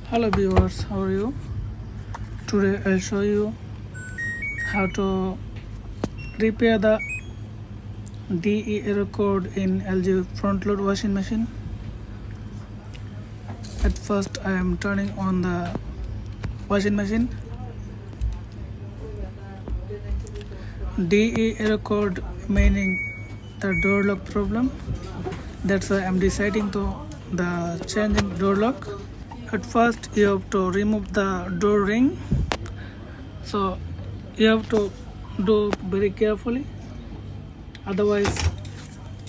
Hello viewers, how are you? Today I'll show you how to repair the DE error code in LG front load washing machine. At first I am turning on the washing machine. DE error code meaning the door lock problem. That's why I'm deciding to the changing door lock. At first you have to remove the door ring, so you have to do very carefully, otherwise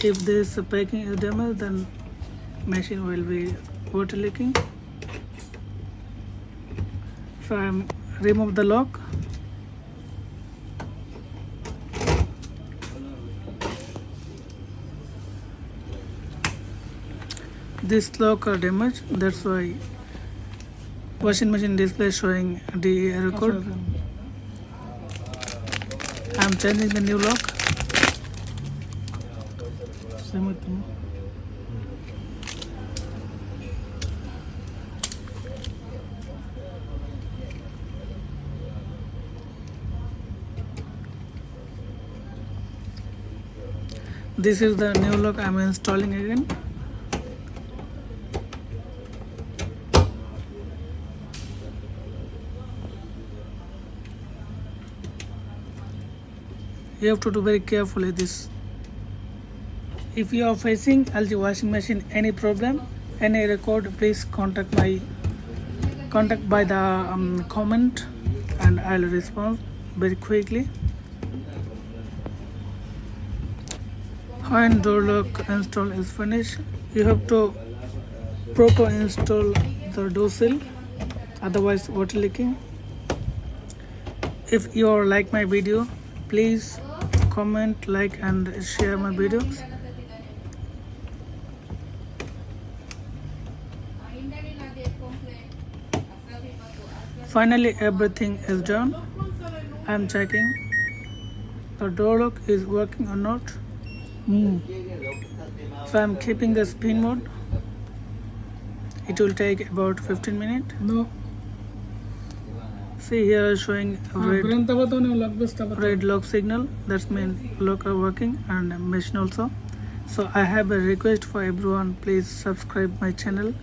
if this packing is damaged then machine will be water leaking. So I'm remove the lock. This lock are damaged, that's why washing machine display showing the error code. I'm changing the new lock. This is the new lock I'm installing again. You have to do very carefully this. If you are facing LG washing machine any problem, any record, please contact by the comment and I'll respond very quickly. When door lock install is finished, you have to proper install the door seal, otherwise water leaking. If you are like my video, please comment, like and share my videos. Finally everything is done. I'm checking the door lock is working or not. So I'm keeping the spin mode. It will take about 15 minutes. No. See here showing red lock signal. That's mean lock are working and machine also. So I have a request for everyone, please subscribe my channel